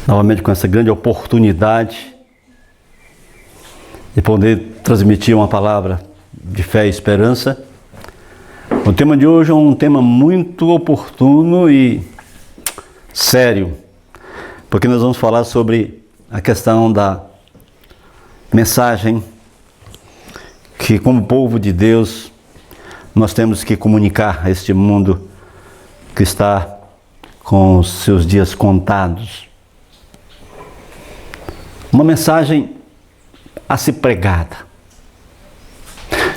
novamente com essa grande oportunidade de poder transmitir uma palavra de fé e esperança. O tema de hoje é um tema muito oportuno e sério, porque nós vamos falar sobre a questão da mensagem que, como povo de Deus, nós temos que comunicar a este mundo que está com os seus dias contados. Uma mensagem a ser pregada.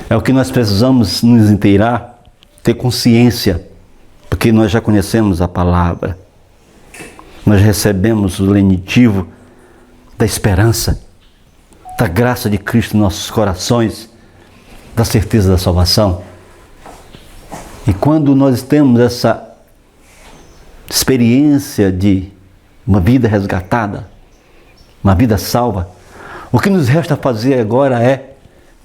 É o que nós precisamos nos inteirar, ter consciência, porque nós já conhecemos a palavra. Nós recebemos o lenitivo da esperança, da graça de Cristo em nossos corações, da certeza da salvação. E quando nós temos essa experiência de uma vida resgatada, uma vida salva, o que nos resta fazer agora é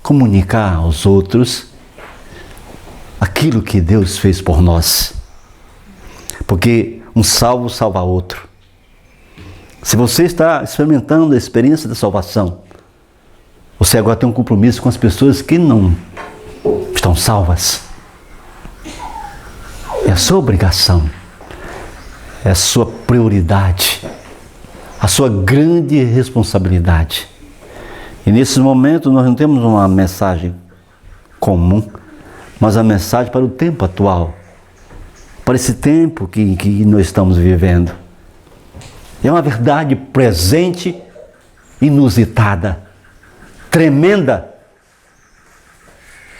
comunicar aos outros aquilo que Deus fez por nós. Porque um salvo salva outro. Se você está experimentando a experiência da salvação, você agora tem um compromisso com as pessoas que não estão salvas. É a sua obrigação, é a sua prioridade, a sua grande responsabilidade. E nesses momentos nós não temos uma mensagem comum, mas a mensagem para o tempo atual, para esse tempo que nós estamos vivendo. É uma verdade presente, inusitada, tremenda,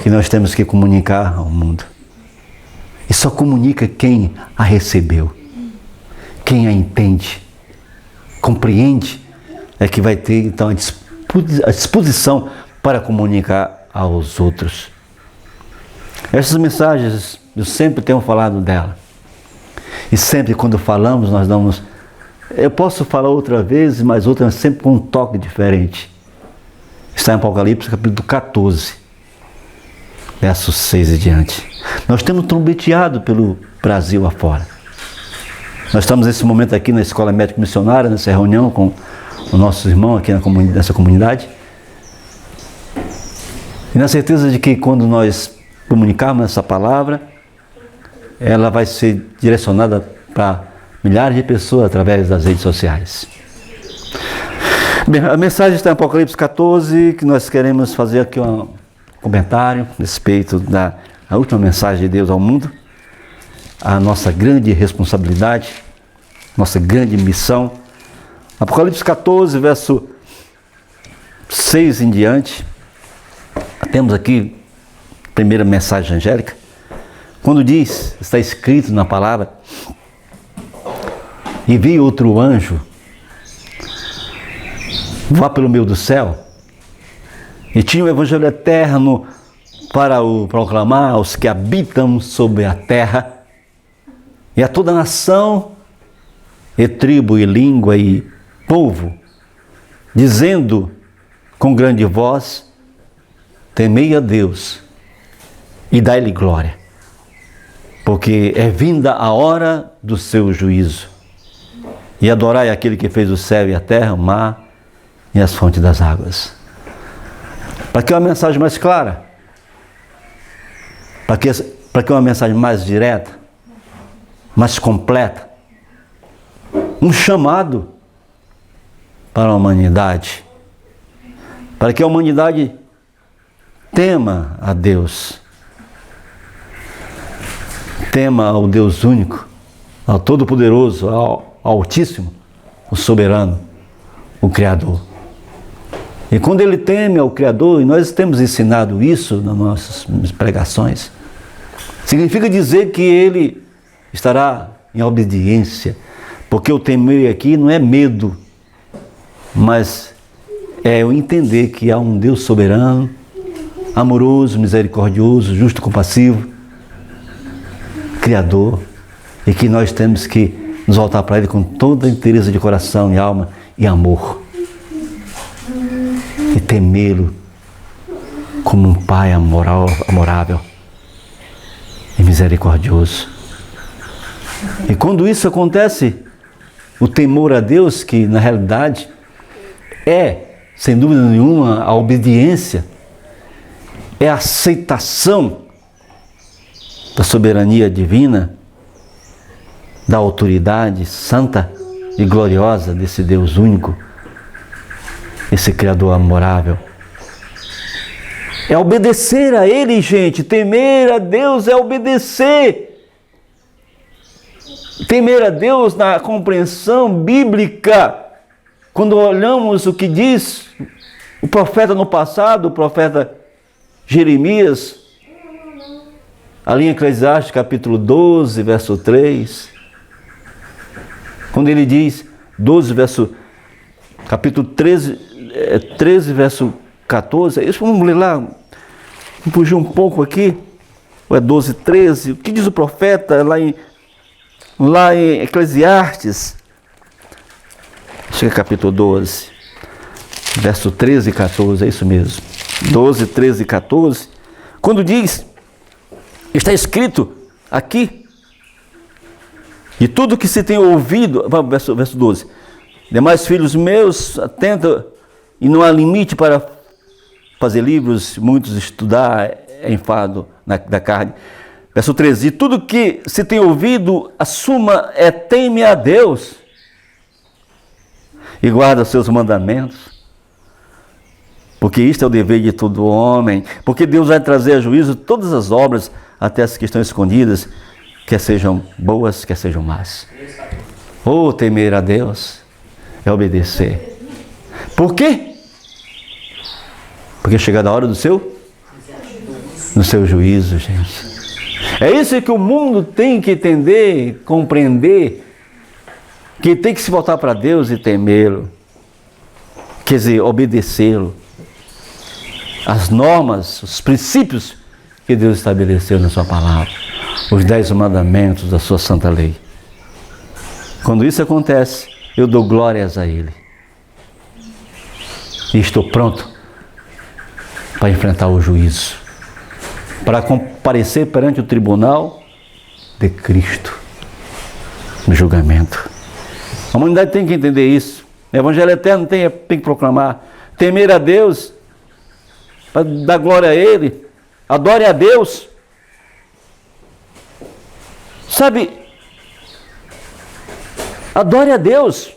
que nós temos que comunicar ao mundo. E só comunica quem a recebeu, quem a entende, compreende, é que vai ter então a disposição para comunicar aos outros. Essas mensagens, eu sempre tenho falado dela. E sempre quando falamos, nós damos... Eu posso falar outra vez, mas outra sempre com um toque diferente. Está em Apocalipse, capítulo 14, versos 6 e diante. Nós temos trombeteado pelo Brasil afora. Nós estamos nesse momento aqui na Escola Médica Missionária, nessa reunião com os nossos irmãos aqui nessa comunidade. E na certeza de que quando nós comunicarmos essa palavra, ela vai ser direcionada para milhares de pessoas através das redes sociais. Bem, a mensagem está em Apocalipse 14, que nós queremos fazer aqui um comentário a respeito da última mensagem de Deus ao mundo, a nossa grande responsabilidade, nossa grande missão. Apocalipse 14, verso 6 em diante, temos aqui a primeira mensagem angélica, quando diz, está escrito na palavra: e vi outro anjo voar pelo meio do céu, e tinha o evangelho eterno para o proclamar aos que habitam sobre a terra, e a toda nação, e tribo, e língua, e povo, dizendo com grande voz: temei a Deus e dai-lhe glória, porque é vinda a hora do seu juízo, e adorai aquele que fez o céu e a terra, o mar e as fontes das águas. Para que uma mensagem mais clara, para que uma mensagem mais direta, mais completa, um chamado para a humanidade, para que a humanidade tema a Deus, tema ao Deus único, ao Todo-Poderoso, ao Altíssimo, o Soberano, o Criador. E quando ele teme ao Criador, e nós temos ensinado isso nas nossas pregações, significa dizer que ele estará em obediência, porque o temer aqui não é medo, mas é o entender que há um Deus soberano, amoroso, misericordioso, justo, compassivo, Criador, e que nós temos que nos voltar para Ele com toda a inteireza de coração e alma e amor. E temê-lo como um Pai amorável e misericordioso. E quando isso acontece, O temor a Deus, que na realidade é, sem dúvida nenhuma, a obediência, é a aceitação da soberania divina, da autoridade santa e gloriosa desse Deus único, esse Criador amorável. É obedecer a Ele, gente. Temer a Deus é obedecer. Temer a Deus na compreensão bíblica. Quando olhamos o que diz o profeta no passado, o profeta Jeremias, ali em Eclesiastes capítulo 12, verso 3, quando ele diz, capítulo 13, verso 14, isso vamos ler lá, vamos fugir um pouco aqui, ou é 12, 13, o que diz o profeta lá em Eclesiastes, acho que é capítulo 12, verso 13 e 14, é isso mesmo, 12, 13 e 14, quando diz, está escrito aqui, de tudo que se tem ouvido, vamos, verso 12, demais filhos meus, atenta, e não há limite para fazer livros, muitos estudar é enfado da carne. Verso 13, e tudo que se tem ouvido, a suma é teme a Deus e guarda os seus mandamentos, porque isto é o dever de todo homem, porque Deus vai trazer a juízo todas as obras, até as que estão escondidas, quer sejam boas, quer sejam más. Oh, temer a Deus é obedecer. Por quê? Porque é chegada a hora do seu juízo, gente. É isso que o mundo tem que entender, compreender, que tem que se voltar para Deus e temê-lo. Quer dizer, obedecê-lo. As normas, os princípios que Deus estabeleceu na sua palavra. Os 10 mandamentos da sua santa lei. Quando isso acontece, eu dou glórias a Ele. E estou pronto para enfrentar o juízo. Para comparecer perante o tribunal de Cristo. No julgamento. A humanidade tem que entender isso. O Evangelho eterno tem que proclamar. Temer a Deus. Para dar glória a Ele. Adore a Deus. Sabe, adore a Deus.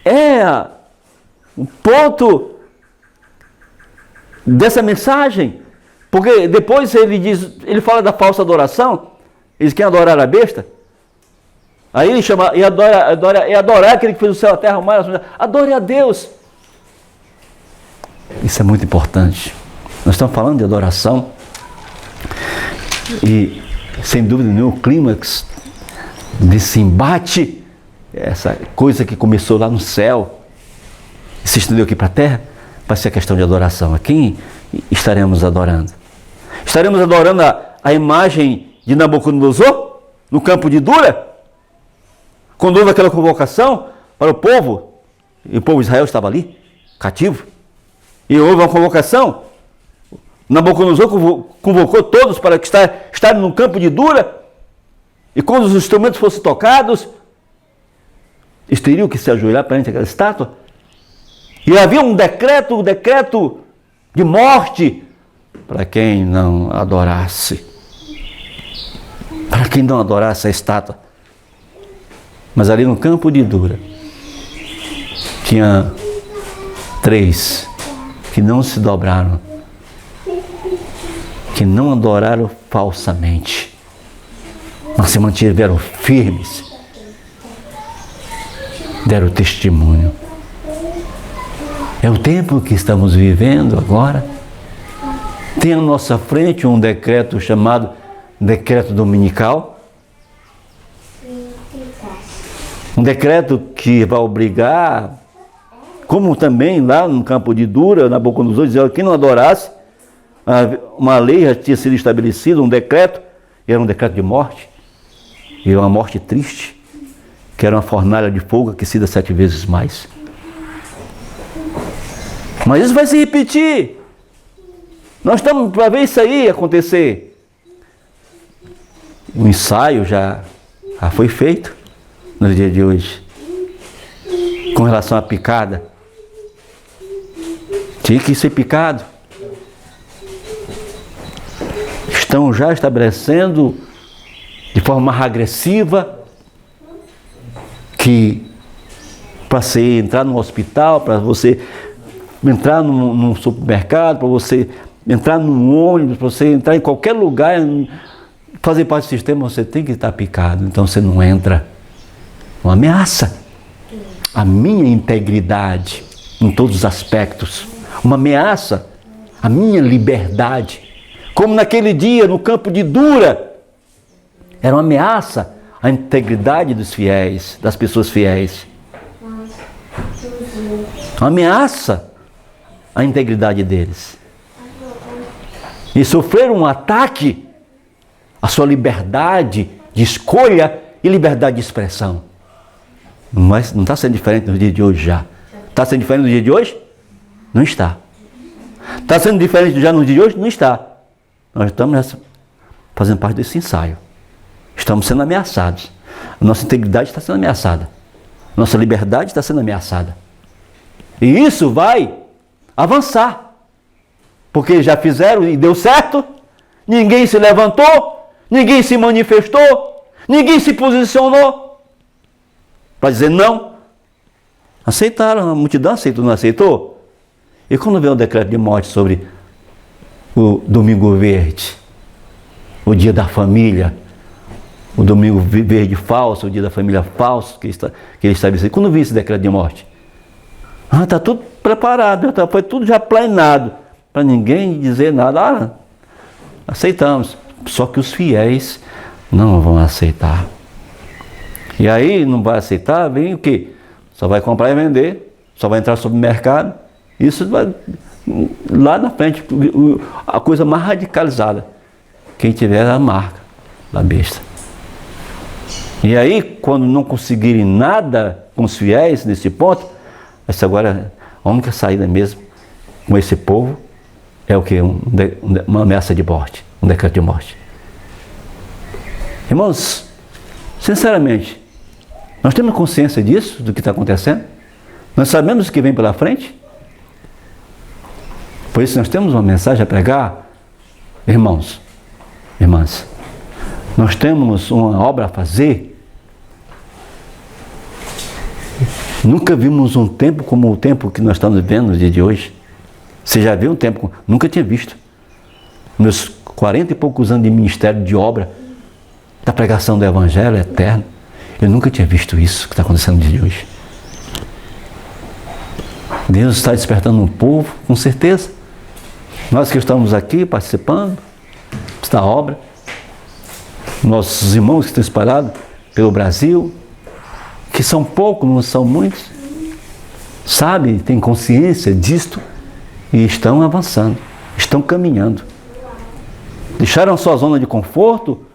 É o ponto dessa mensagem. Porque depois ele fala da falsa adoração. Eles querem adorar a besta. Aí ele chama, e adorar aquele que fez o céu, a terra, o mar, adore a Deus. Isso é muito importante. Nós estamos falando de adoração. E, sem dúvida nenhuma, o clímax desse embate, essa coisa que começou lá no céu, e se estendeu aqui para a terra, vai ser a questão de adoração. A quem estaremos adorando? Estaremos adorando a imagem de Nabucodonosor, no campo de Dura? Quando houve aquela convocação para o povo, e o povo de Israel estava ali, cativo, e houve uma convocação, Nabucodonosor convocou todos para que estarem no campo de Dura, e quando os instrumentos fossem tocados, eles teriam que se ajoelhar perante aquela estátua, e havia um decreto de morte para quem não adorasse, a estátua. Mas ali no campo de Dura, tinha 3 que não se dobraram, que não adoraram falsamente, mas se mantiveram firmes, deram testemunho. É o tempo que estamos vivendo agora. Tem à nossa frente um decreto chamado Decreto Dominical, um decreto que vai obrigar, como também lá no campo de Dura, Nabucodonosor dizia que quem não adorasse, uma lei já tinha sido estabelecida, um decreto, e era um decreto de morte, e uma morte triste, que era uma fornalha de fogo aquecida 7 vezes mais. Mas isso vai se repetir. Nós estamos para ver isso aí acontecer. O ensaio já foi feito no dia de hoje. com relação à picada. Tinha que ser picado. Estão já estabelecendo de forma mais agressiva que para você entrar no hospital, para você entrar num supermercado, para você entrar num ônibus, para você entrar em qualquer lugar, fazer parte do sistema, você tem que estar picado. Então você não entra. Uma ameaça à minha integridade em todos os aspectos. Uma ameaça à minha liberdade. Como naquele dia no campo de Dura, era uma ameaça à integridade dos fiéis, das pessoas fiéis. Uma ameaça à integridade deles. E sofreram um ataque à sua liberdade de escolha e liberdade de expressão. Mas não está sendo diferente no dia de hoje já. Está sendo diferente no dia de hoje? Não está. Está sendo diferente já no dia de hoje? Não está. Nós estamos fazendo parte desse ensaio. Estamos sendo ameaçados. A nossa integridade está sendo ameaçada. A nossa liberdade está sendo ameaçada. E isso vai avançar. Porque já fizeram e deu certo. Ninguém se levantou. Ninguém se manifestou. Ninguém se posicionou para dizer não. Aceitaram, a multidão aceitou, não aceitou? E quando veio o decreto de morte sobre o Domingo Verde, o dia da família, o Domingo Verde falso, o dia da família falso que ele estabeleceu, quando vi esse decreto de morte? Está tudo preparado, foi tudo já planeado, para ninguém dizer nada. Aceitamos. Só que os fiéis não vão aceitar. E aí não vai aceitar, vem o quê? Só vai comprar e vender, só vai entrar no supermercado. Isso vai lá na frente, a coisa mais radicalizada. Quem tiver a marca da besta. E aí, quando não conseguirem nada com os fiéis nesse ponto, essa agora a única saída mesmo com esse povo é o que? Uma ameaça de morte, um decreto de morte. Irmãos, sinceramente, nós temos consciência disso, do que está acontecendo? Nós sabemos o que vem pela frente? Por isso nós temos uma mensagem a pregar. Irmãos, irmãs, nós temos uma obra a fazer. Nunca vimos um tempo como o tempo que nós estamos vivendo no dia de hoje. Você já viu um tempo? Nunca tinha visto. Meus 40 e poucos anos de ministério de obra, da pregação do Evangelho eterno, eu nunca tinha visto isso que está acontecendo no dia de hoje. Deus está despertando um povo, com certeza. Nós que estamos aqui participando desta obra, nossos irmãos que estão espalhados pelo Brasil, que são poucos, não são muitos, sabem, têm consciência disto e estão avançando, estão caminhando. Deixaram sua zona de conforto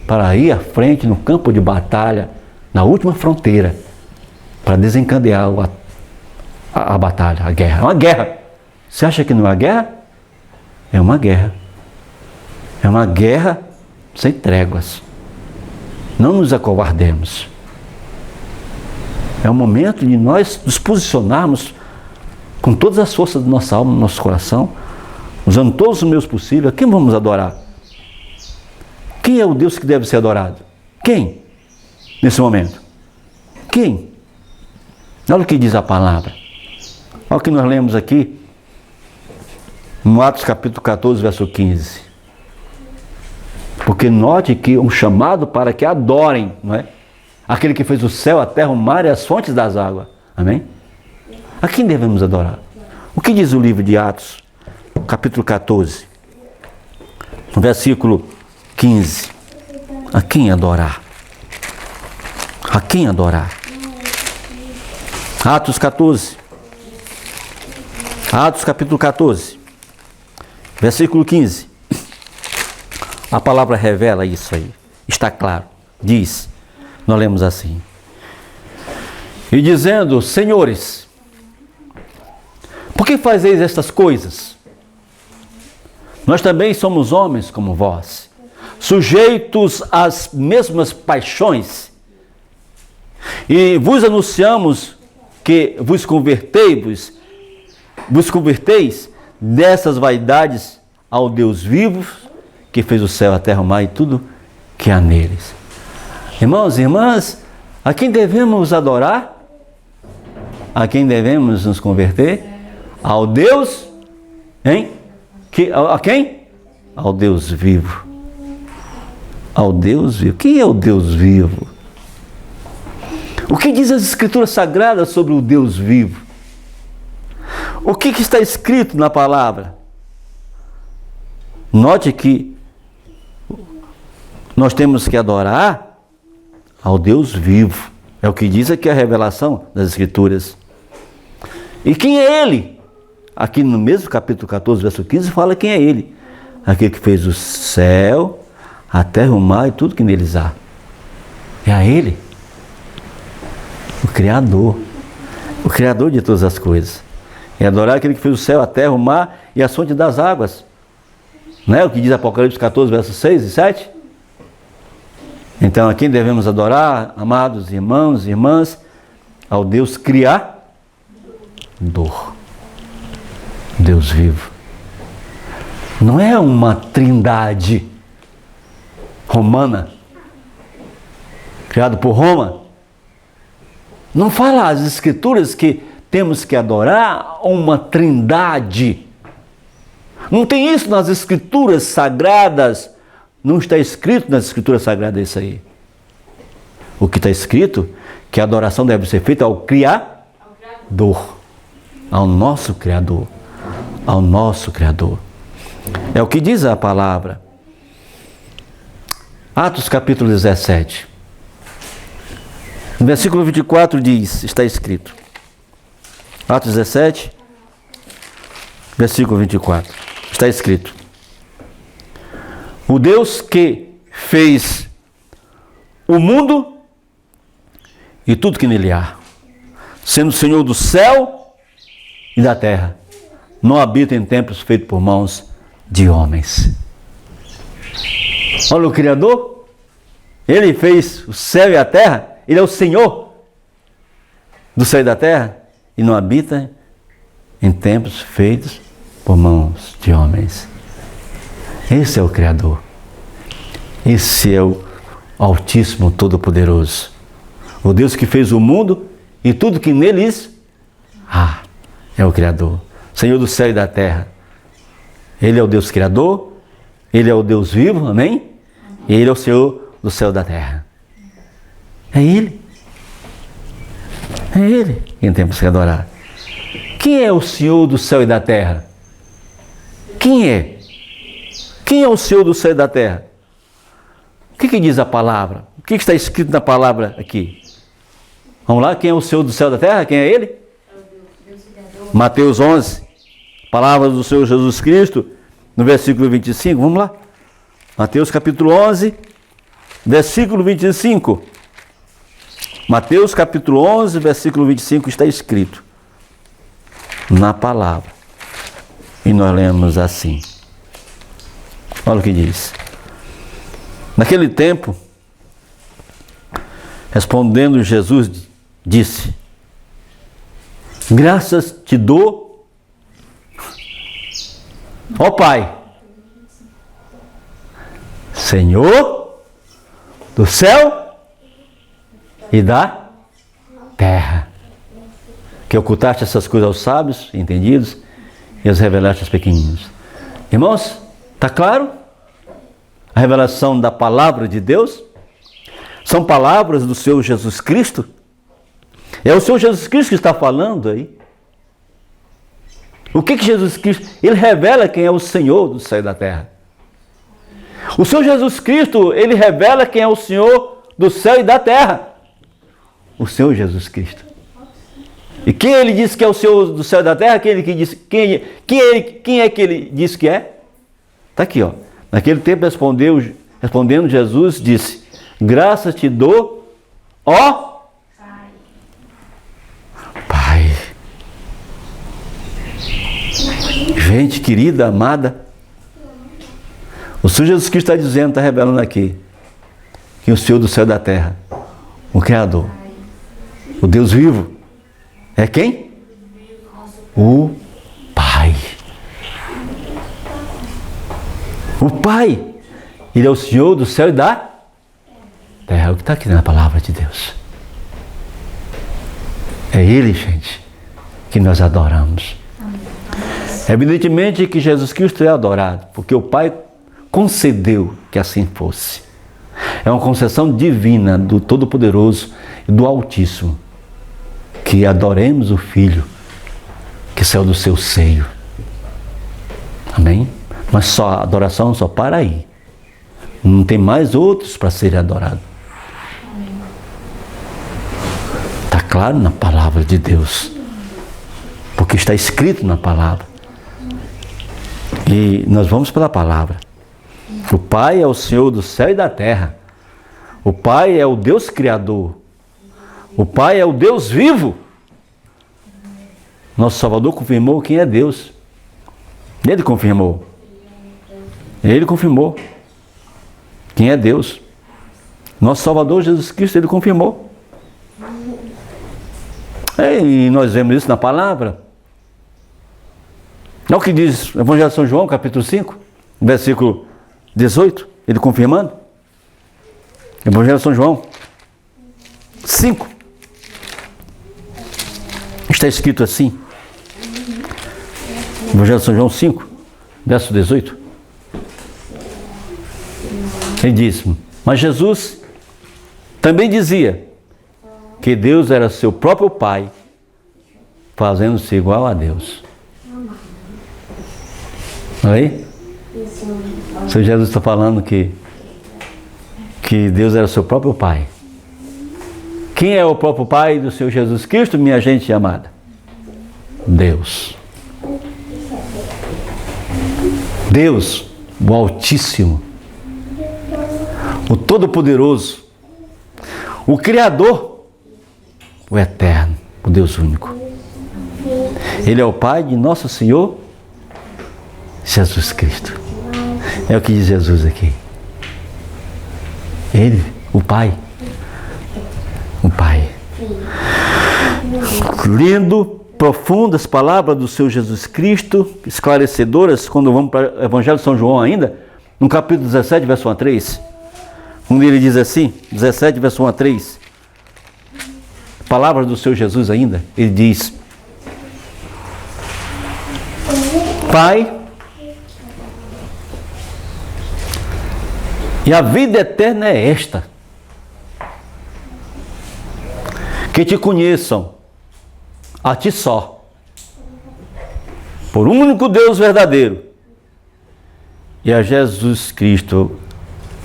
para ir à frente no campo de batalha, na última fronteira, para desencadear a batalha, a guerra. É uma guerra. Você acha que não é uma guerra? É uma guerra. É uma guerra sem tréguas. Não nos acovardemos. É o momento de nós nos posicionarmos com todas as forças da nossa alma, do nosso coração, usando todos os meios possíveis. Quem vamos adorar? Quem é o Deus que deve ser adorado? Quem? Nesse momento? Quem? Olha o que diz a palavra. Olha o que nós lemos aqui, no Atos capítulo 14, verso 15. Porque note que um chamado para que adorem, não é? Aquele que fez o céu, a terra, o mar e as fontes das águas. Amém? A quem devemos adorar? O que diz o livro de Atos, capítulo 14, no versículo 15? A quem adorar? A quem adorar? Atos 14. Atos capítulo 14, versículo 15. A palavra revela isso aí. Está claro. Diz, nós lemos assim. E dizendo, senhores, por que fazeis estas coisas? Nós também somos homens como vós, sujeitos às mesmas paixões. E vos anunciamos que vos converteis dessas vaidades ao Deus vivo, que fez o céu, a terra, o mar e tudo que há neles. Irmãos e irmãs, a quem devemos adorar? A quem devemos nos converter? Ao Deus, hein? A quem? Ao Deus vivo. Ao Deus vivo. Quem é o Deus vivo? O que diz as Escrituras Sagradas sobre o Deus vivo? O que está escrito na palavra? Note que nós temos que adorar ao Deus vivo. É o que diz aqui a revelação das Escrituras. E quem é Ele? Aqui no mesmo capítulo 14, verso 15, fala quem é Ele. Aquele que fez o céu, a terra, o mar e tudo que neles há. É a Ele. O Criador de todas as coisas. É adorar aquele que fez o céu, a terra, o mar e a fonte das águas. Não é o que diz Apocalipse 14, versos 6 e 7? Então, a quem devemos adorar, amados irmãos e irmãs? Ao Deus Criador. Deus vivo. Não é uma trindade romana, criado por Roma. Não fala as Escrituras que temos que adorar uma trindade. Não tem isso nas Escrituras Sagradas. Não está escrito nas Escrituras Sagradas isso aí. O que está escrito é que a adoração deve ser feita ao Criador. Ao nosso Criador. Ao nosso Criador. É o que diz a palavra. Atos capítulo 17. No versículo 24 diz, está escrito. Atos 17, versículo 24. Está escrito. O Deus que fez o mundo e tudo que nele há, sendo Senhor do céu e da terra, não habita em templos feitos por mãos de homens. Olha o Criador, Ele fez o céu e a terra, Ele é o Senhor do céu e da terra e não habita em templos feitos por mãos de homens. Esse é o Criador. Esse é o Altíssimo Todo-Poderoso. O Deus que fez o mundo e tudo que neles há. É o Criador. Senhor do céu e da terra. Ele é o Deus Criador. Ele é o Deus vivo, amém? E Ele é o Senhor do céu e da terra. É Ele. É Ele quem temos que adorar. Quem é o Senhor do céu e da terra? Quem é? Quem é o Senhor do céu e da terra? O que diz a palavra? O que está escrito na palavra aqui? Vamos lá, quem é o Senhor do céu e da terra? Quem é Ele? Mateus 11, palavras do Senhor Jesus Cristo, no versículo 25, vamos lá. Mateus capítulo 11, versículo 25. Mateus capítulo 11, versículo 25 está escrito na palavra. E nós lemos assim. Olha o que diz. Naquele tempo, respondendo Jesus, disse: graças te dou, ó Pai, Senhor do céu e da terra, que ocultaste essas coisas aos sábios, entendidos, e as revelaste aos pequeninos. Irmãos, está claro? A revelação da palavra de Deus são palavras do Senhor Jesus Cristo. É o Senhor Jesus Cristo que está falando aí. O que Jesus Cristo? Ele revela quem é o Senhor do céu e da terra. O Senhor Jesus Cristo, Ele revela quem é o Senhor do céu e da terra. O Senhor Jesus Cristo. E quem Ele disse que é o Senhor do céu e da terra? Quem é que Ele disse que é? Está aqui, ó. Naquele tempo respondendo Jesus, disse: graças te dou, ó Pai. Gente querida, amada, o Senhor Jesus Cristo está dizendo, está revelando aqui, que o Senhor do céu e da terra, o Criador, O Deus vivo é quem? O Pai. O Pai, Ele é o Senhor do céu e da terra. É o que está aqui na palavra de Deus. É Ele, gente, que nós adoramos. Evidentemente que Jesus Cristo é adorado, porque o Pai concedeu que assim fosse. É uma concessão divina do Todo-Poderoso e do Altíssimo, que adoremos o Filho que saiu do seu seio. Amém? Mas só a adoração só para aí. Não tem mais outros para serem adorados. Está claro na palavra de Deus, porque está escrito na palavra. E nós vamos pela palavra. O Pai é o Senhor do céu e da terra. O Pai é o Deus Criador. O Pai é o Deus vivo. Nosso Salvador confirmou quem é Deus. Ele confirmou. Ele confirmou quem é Deus. Nosso Salvador Jesus Cristo, Ele confirmou. E nós vemos isso na palavra. É o que diz o Evangelho de São João, capítulo 5, versículo 18, ele confirmando. Evangelho de São João 5. Está escrito assim. Evangelho de São João 5, verso 18. Ele diz: mas Jesus também dizia que Deus era seu próprio Pai, fazendo-se igual a Deus. Aí? O Senhor Jesus está falando que Deus era seu próprio Pai. Quem é o próprio Pai do Senhor Jesus Cristo, minha gente amada? Deus. Deus, o Altíssimo, o Todo-Poderoso, o Criador, o Eterno, o Deus único. Ele é o Pai de nosso Senhor Jesus Cristo. É o que diz Jesus aqui. Ele, o Pai. O Pai. Lindo, profundas palavras do Senhor Jesus Cristo, esclarecedoras, quando vamos para o Evangelho de São João ainda, no capítulo 17, verso 1 a 3. Onde ele diz assim, 17, verso 1 a 3. Palavras do Senhor Jesus ainda, ele diz: Pai, e a vida eterna é esta, que te conheçam a ti só, por um único Deus verdadeiro, e a Jesus Cristo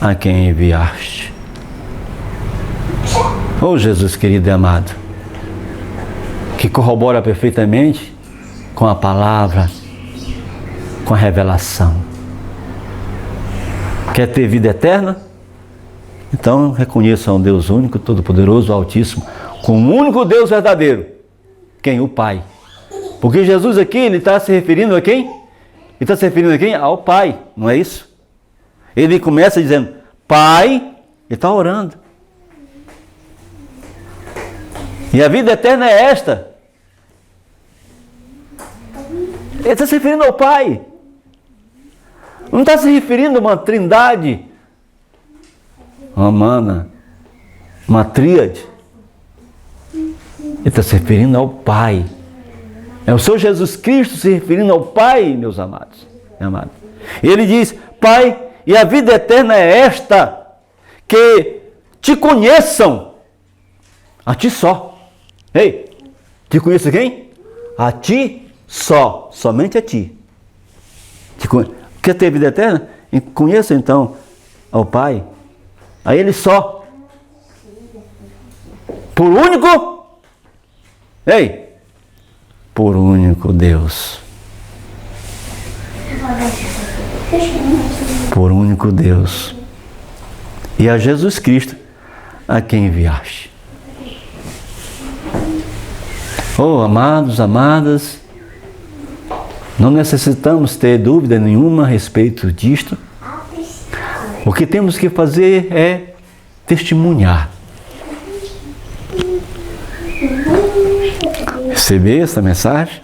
a quem enviaste. Oh Jesus querido e amado, que corrobora perfeitamente com a palavra, com a revelação. Quer ter vida eterna? Então reconheçam o Deus único, todo-poderoso, altíssimo, como o único Deus verdadeiro. Quem? O Pai. Porque Jesus aqui, ele está se referindo a quem? Ele está se referindo a quem? Ao Pai, não é isso? Ele começa dizendo, Pai, ele está orando. E a vida eterna é esta. Ele está se referindo ao Pai. Não está se referindo a uma trindade romana, uma tríade. Ele está se referindo ao Pai. É o Senhor Jesus Cristo se referindo ao Pai, meus amados. Ele diz, Pai, e a vida eterna é esta, que te conheçam a ti só. Ei, te conheço quem? A ti só, somente a ti. Quer ter vida eterna? Conheça então ao Pai, a Ele só. Por único, ei, por único Deus. Por único Deus. E a Jesus Cristo a quem enviaste. Oh, amados, amadas, não necessitamos ter dúvida nenhuma a respeito disto. O que temos que fazer é testemunhar. receber essa mensagem,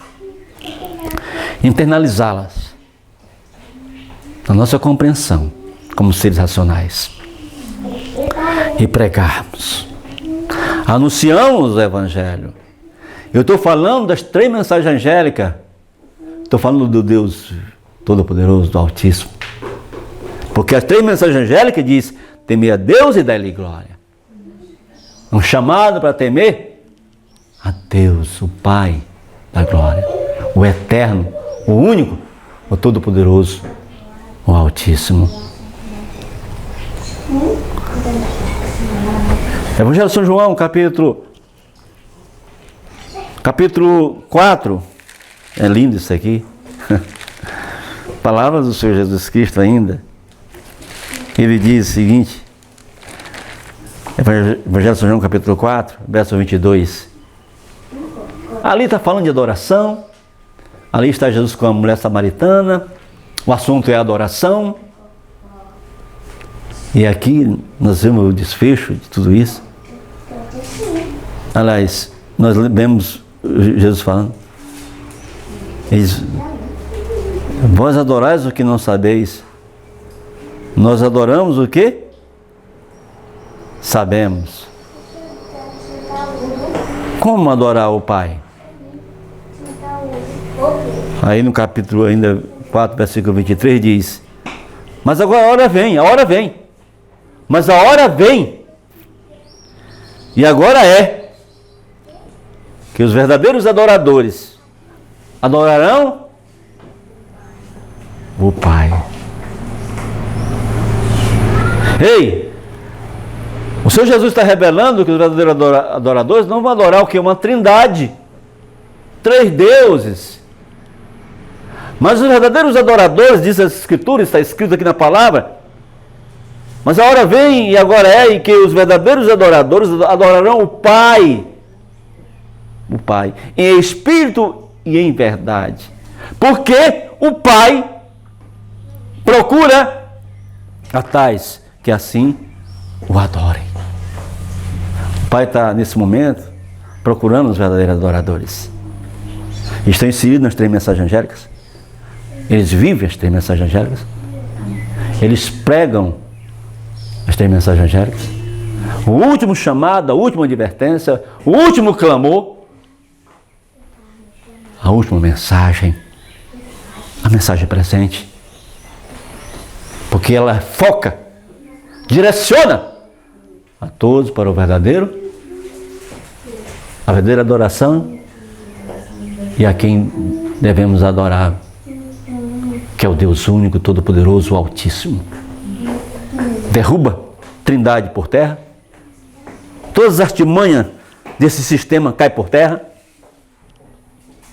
internalizá-las na nossa compreensão como seres racionais e pregarmos. Anunciamos o Evangelho. Eu estou falando das 3 mensagens angélicas. Estou falando do Deus Todo-Poderoso, do Altíssimo. Porque as 3 mensagens angélicas diz: temer a Deus e dar-lhe glória. Um chamado para temer a Deus, o Pai da glória, o Eterno, o Único, o Todo-Poderoso, o Altíssimo. Evangelho de São João, capítulo 4. É lindo isso aqui. Palavras do Senhor Jesus Cristo ainda. Ele diz o seguinte, Evangelho de São João, capítulo 4, verso 22. Ali está falando de adoração. Ali está Jesus com a mulher samaritana. O assunto é adoração. E aqui nós vemos o desfecho de tudo isso. Aliás, nós vemos Jesus falando. Ele diz: vós adorais o que não sabeis. Nós adoramos o que sabemos. Como adorar o Pai? Aí no capítulo ainda 4, versículo 23 diz: mas agora a hora vem. Mas a hora vem. E agora é que os verdadeiros adoradores adorarão o Pai. Ei! O Senhor Jesus está revelando que os verdadeiros adoradores não vão adorar o que? Uma trindade. 3 deuses. Mas os verdadeiros adoradores, diz a Escritura, está escrito aqui na palavra, mas a hora vem e agora é em que os verdadeiros adoradores adorarão o Pai. O Pai. Em espírito e em verdade. Porque o Pai procura a tais que assim o adorem. O Pai está nesse momento procurando os verdadeiros adoradores. Estão inseridos nas 3 mensagens angélicas. Eles vivem as 3 mensagens angélicas. Eles pregam as 3 mensagens angélicas. O último chamado, a última advertência, o último clamor, a última mensagem, a mensagem presente. Porque ela foca, direciona a todos para o verdadeiro, a verdadeira adoração e a quem devemos adorar, que é o Deus único, todo-poderoso, o Altíssimo. Derruba trindade por terra. Todas as artimanhas desse sistema caem por terra.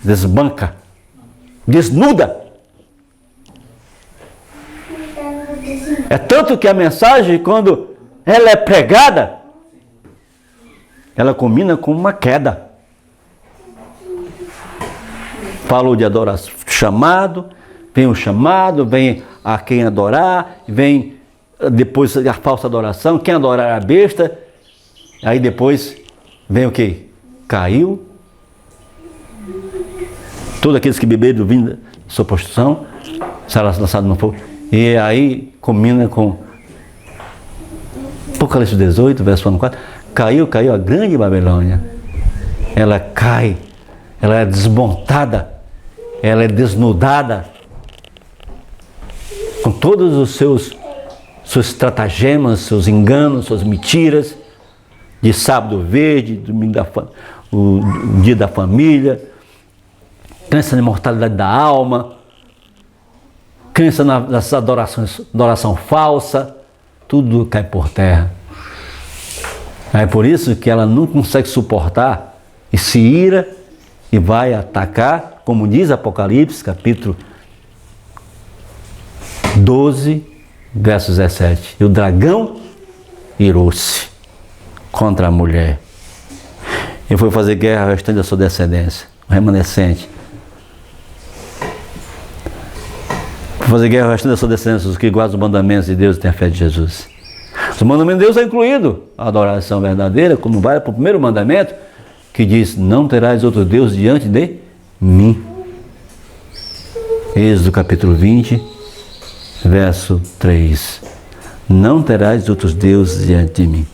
Desbanca. Desnuda. É tanto que a mensagem, quando ela é pregada, ela combina com uma queda. Falou de adoração, vem o chamado, vem a quem adorar, vem depois a falsa adoração, quem adorar a besta, aí depois vem o quê? Caiu. Todos aqueles que beberam do vinho da sua prostituição, será lançado no fogo. E aí combina com Apocalipse 18, verso 4. Caiu a grande Babilônia. Ela cai, ela é desmontada, ela é desnudada, com todos os seus estratagemas, seus enganos, suas mentiras, de sábado verde, domingo o dia da família, crença na imortalidade da alma, crença nas adoração falsa, tudo cai por terra. É por isso que ela não consegue suportar e se ira e vai atacar, como diz Apocalipse, capítulo 12, verso 17. E o dragão irou-se contra a mulher e foi fazer guerra ao restante da sua descendência, o remanescente. Foi fazer guerra ao restante da sua descendência, os que guardam os mandamentos de Deus e têm a fé de Jesus. Os mandamentos de Deus é incluído a adoração verdadeira, como vai para o primeiro mandamento, que diz, não terás outro Deus diante de mim. Êxodo capítulo 20, verso 3. Não terás outros deuses diante de mim.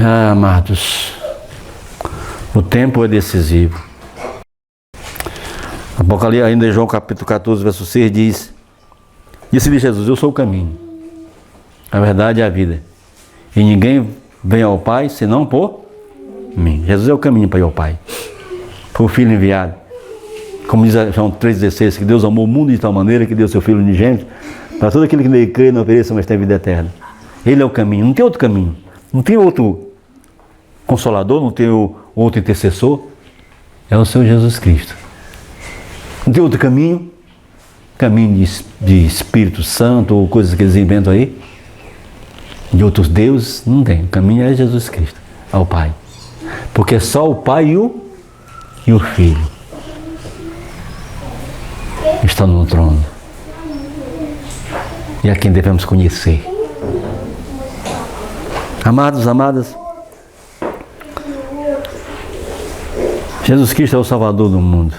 Ah, amados, o tempo é decisivo. Apocalipse, ainda em João capítulo 14, verso 6 diz, disse-lhe Jesus, eu sou o caminho, a verdade e a vida. E ninguém vem ao Pai senão por mim. Jesus é o caminho para ir ao Pai. Foi o Filho enviado. Como diz João 3,16, que Deus amou o mundo de tal maneira que deu seu Filho unigênito para todo aquele que nele crê não pereça, mas tenha vida eterna. Ele é o caminho, não tem outro caminho. Não tem outro consolador, não tem outro intercessor. É o Senhor Jesus Cristo. Não tem outro caminho. Caminho de Espírito Santo ou coisas que eles inventam aí. De outros deuses, não tem. O caminho é Jesus Cristo, ao Pai. Porque é só o Pai e o Filho estão no trono. E a quem devemos conhecer. Amados, amadas, Jesus Cristo é o Salvador do mundo.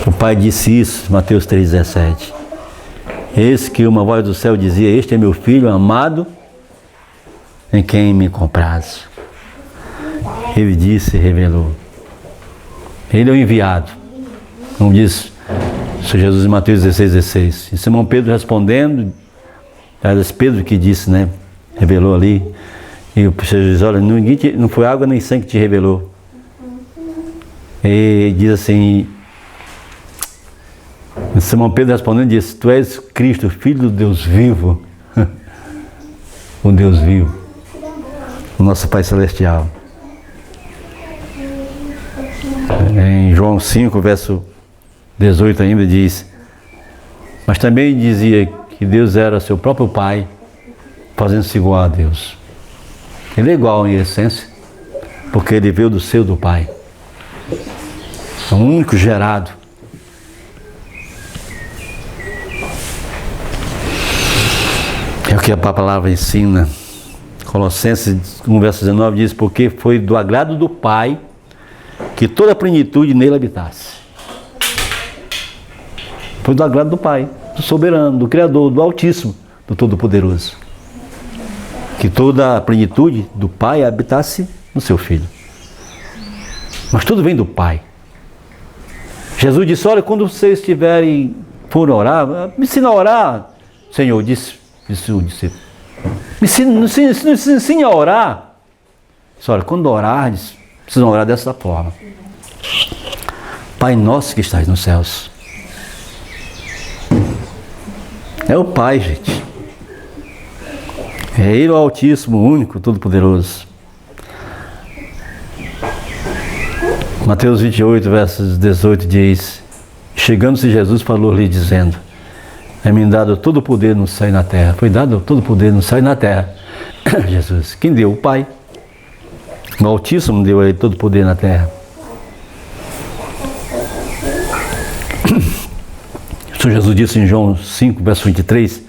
O Pai disse isso, Mateus 3,17. Eis que uma voz do céu dizia, este é meu Filho amado, em quem me comprazo. Ele disse e revelou. Ele é o enviado. Como diz o Senhor Jesus em Mateus 16,16. E Simão Pedro respondendo, era Pedro que disse, né? Revelou ali. E o Senhor diz, olha, não foi água nem sangue que te revelou. E diz assim, Simão Pedro respondendo disse, tu és Cristo, Filho do Deus vivo. O Deus vivo. O nosso Pai Celestial. Em João 5, verso 18 ainda diz, mas também dizia que Deus era seu próprio Pai, fazendo-se igual a Deus. Ele é igual em essência, porque ele veio do seio do Pai. É o único gerado. É o que a palavra ensina. Colossenses 1, verso 19 diz, porque foi do agrado do Pai que toda a plenitude nele habitasse. Foi do agrado do Pai, do soberano, do Criador, do Altíssimo, do Todo-Poderoso. Que toda a plenitude do Pai habitasse no seu Filho. Mas tudo vem do Pai. Jesus disse, olha, quando vocês estiverem por orar, me ensina a orar, Senhor, disse o discípulo. Me ensine a orar. Disse, olha, quando orardes, precisam orar dessa forma. Pai nosso que estás nos céus. É o Pai, gente. É Ele o Altíssimo, o único, Todo-Poderoso. Mateus 28, versos 18 diz, chegando-se Jesus falou-lhe dizendo, é-me dado todo o poder no céu e na terra. Foi dado todo o poder no céu e na terra. Jesus, quem deu? O Pai. O Altíssimo deu a ele todo o poder na terra. O Senhor Jesus disse em João 5, verso 23,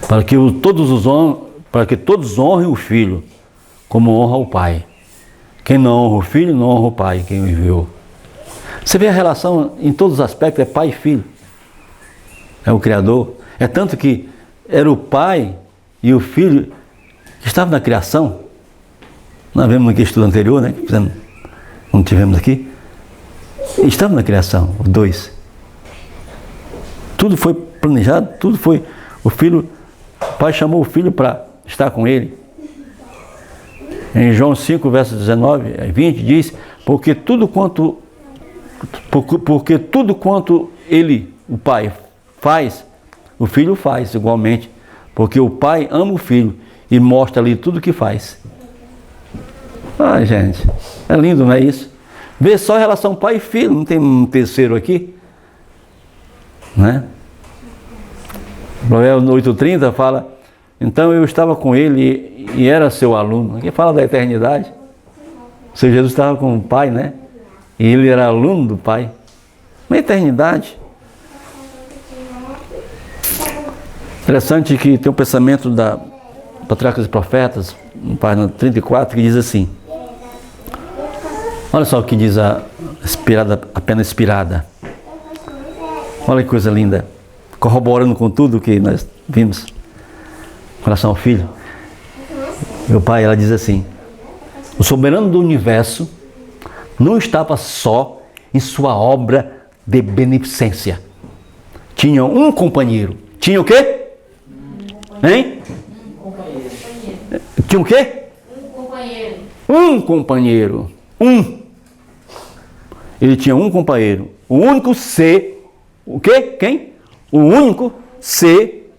para que todos honrem o Filho, como honra o Pai. Quem não honra o Filho, não honra o Pai, quem o enviou. Você vê a relação em todos os aspectos, é Pai e Filho. É o Criador. É tanto que era o Pai e o Filho que estavam na criação. Nós vemos no estudo anterior, né? Não tivemos aqui. Estavam na criação, os dois. Tudo foi planejado, tudo foi. O Pai chamou o Filho para estar com ele. Em João 5, verso 19 a 20, diz, porque tudo quanto ele, o Pai, faz, o Filho faz igualmente. Porque o Pai ama o Filho e mostra ali tudo o que faz. Ah, gente, é lindo, não é isso? Vê só a relação pai e filho, não tem um terceiro aqui? Né? Provérbios 8:30 fala, então eu estava com ele e era seu aluno. Aqui fala da eternidade. O Senhor Jesus estava com o Pai, né? E ele era aluno do Pai. Na eternidade. Interessante que tem um pensamento da Patriarca dos Profetas, na página 34, que diz assim. Olha só o que diz a pena inspirada. Olha que coisa linda. Corroborando com tudo que nós vimos com relação ao filho. Meu pai, ela diz assim: o soberano do universo não estava só em sua obra de beneficência. Tinha um companheiro. Tinha o quê? Hein? Tinha o quê? Um companheiro. Ele tinha um companheiro. O único ser. O quê? Quem? O único ser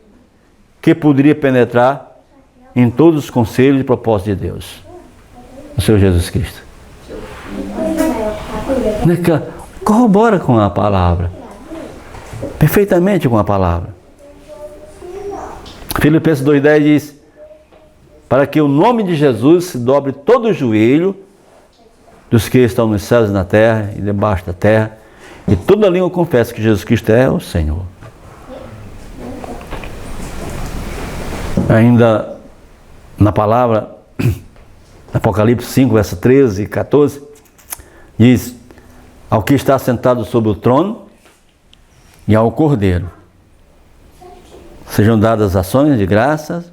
que poderia penetrar em todos os conselhos e propósitos de Deus. O Senhor Jesus Cristo. Corrobora com a palavra. Perfeitamente com a palavra. Filipenses 2,10 diz: para que o nome de Jesus se dobre todo o joelho dos que estão nos céus e na terra e debaixo da terra, e toda língua confessa que Jesus Cristo é o Senhor. Ainda na palavra, Apocalipse 5, verso 13 e 14, diz: ao que está sentado sobre o trono e ao Cordeiro sejam dadas ações de graças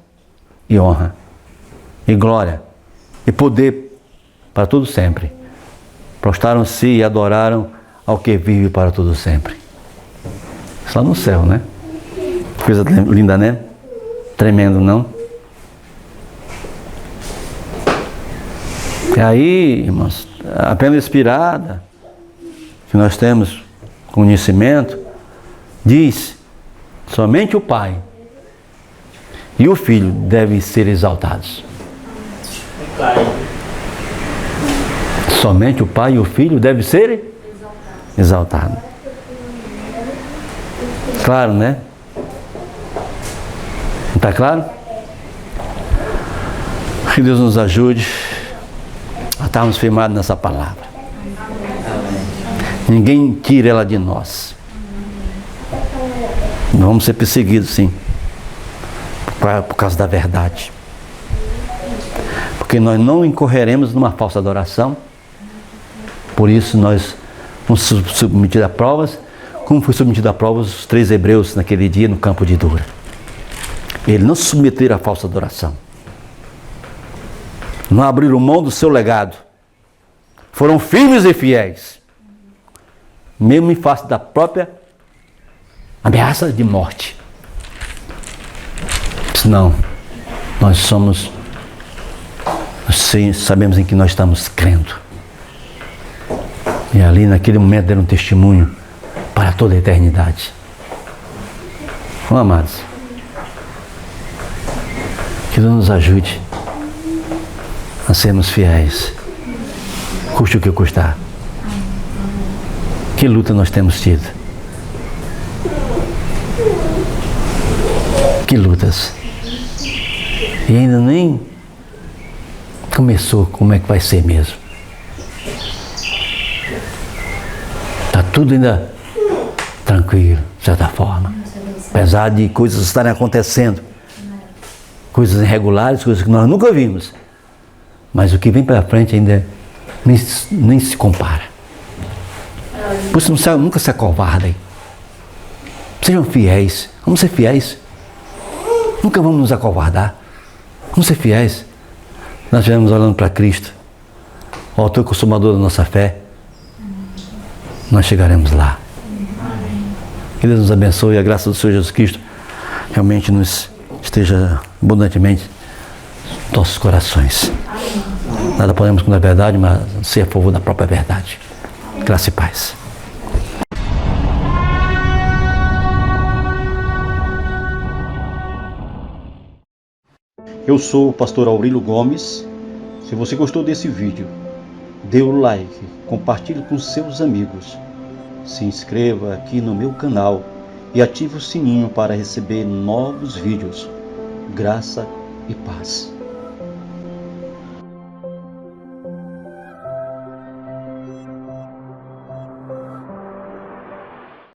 e honra, e glória, e poder para todo sempre. Prostraram-se e adoraram ao que vive para todo sempre. Isso lá no céu, né? Coisa linda, né? Tremendo, não? E aí, irmãos, a pena inspirada, que nós temos conhecimento, diz: somente o Pai e o Filho devem ser exaltados. Somente o Pai e o Filho devem ser exaltados. Claro, né? Não está claro? Que Deus nos ajude a estarmos firmados nessa palavra. Ninguém tira ela de nós. Nós vamos ser perseguidos, sim, por causa da verdade. Porque nós não incorreremos numa falsa adoração. Por isso nós vamos submetidos a provas, como foi submetido a provas os 3 hebreus naquele dia no campo de Dura. Eles não se submeteram à falsa adoração. Não abriram mão do seu legado. Foram firmes e fiéis. Mesmo em face da própria ameaça de morte. Senão, nós sabemos em que nós estamos crendo. E ali naquele momento deram um testemunho para toda a eternidade. Bom, amados, que Deus nos ajude a sermos fiéis, custe o que custar. Que luta nós temos tido. Que lutas. E ainda nem começou como é que vai ser mesmo. Está tudo ainda tranquilo, de certa forma. Apesar de coisas estarem acontecendo. Coisas irregulares, coisas que nós nunca vimos. Mas o que vem pela frente ainda nem se compara. Por isso nunca se acovardem. Sejam fiéis. Vamos ser fiéis. Nunca vamos nos acovardar. Vamos ser fiéis. Nós estivemos olhando para Cristo, o autor e consumador da nossa fé. Nós chegaremos lá. Que Deus nos abençoe e a graça do Senhor Jesus Cristo realmente nos esteja abundantemente em nossos corações. Nada podemos com a verdade, mas ser a favor da própria verdade. Graça e paz. Eu sou o pastor Aurélio Gomes. Se você gostou desse vídeo, dê o like, compartilhe com seus amigos. Se inscreva aqui no meu canal e ative o sininho para receber novos vídeos. Graça e paz.